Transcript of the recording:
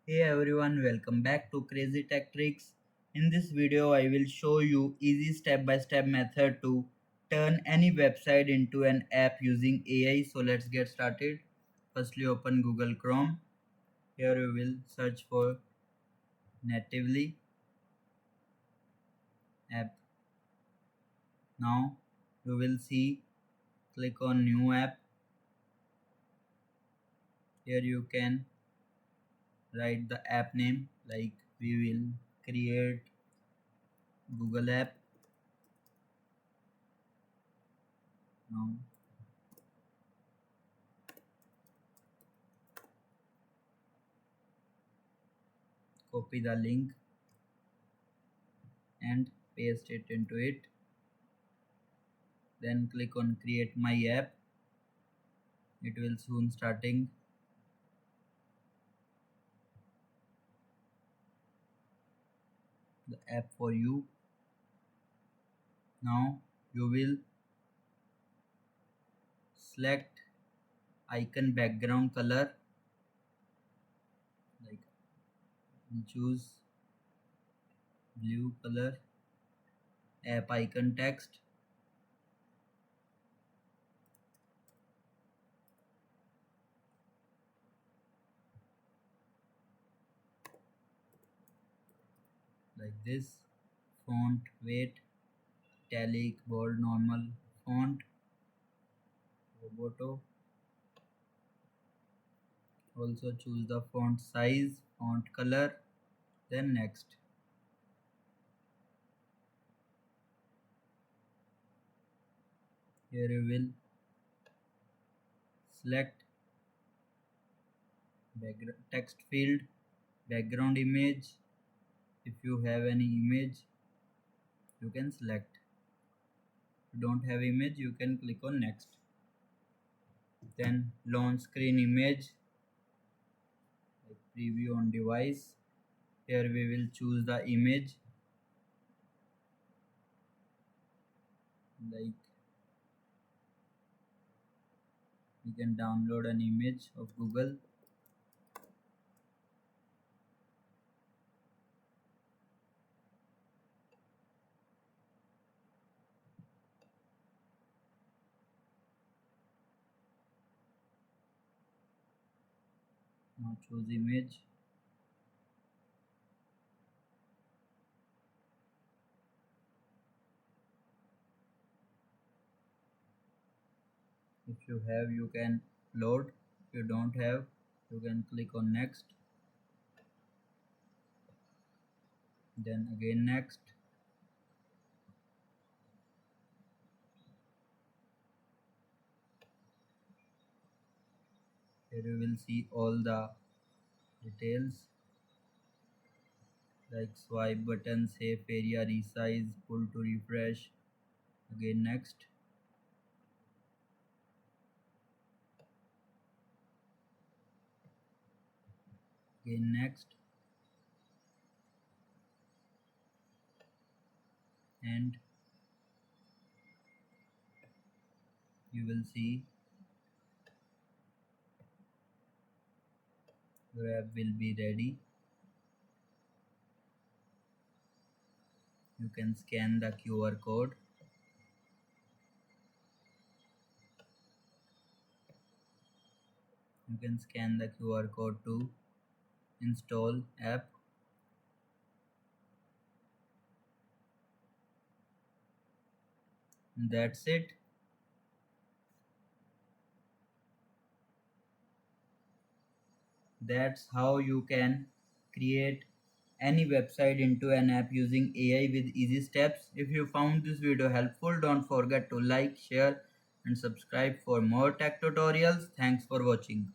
Hey everyone, welcome back to Crazy Tech Tricks. In this video, I will show you easy step-by-step method to turn any website into an app using AI. So let's get started. Firstly, open Google Chrome. Here you will search for natively app. Now you will see, click on new app. Here you can write the app name, like we will create Google app. Now copy the link and paste it into it. Then click on create my app. It will soon starting. The app for you. Now you will select icon background color, like choose blue color. App icon text, like this. Font weight italic, bold, normal. Font Roboto. Also choose the font size, font color, then next. Here you will select text field, background image. If you have any image, you can select. If you don't have image, you can click on next. Then launch screen image, like preview on device. Here we will choose the image, like we can download an image of Google. Now choose image. If you have, you can load. If you don't have, you can click on next. Then again next. Here you will see all the details, like swipe button, save area, resize, pull to refresh. Again next. Again next. And you will see your app will be ready. You can scan the QR code. You can scan the QR code to install app. That's it. That's how you can create any website into an app using AI with easy steps. If you found this video helpful, don't forget to like, share and subscribe for more tech tutorials. Thanks for watching.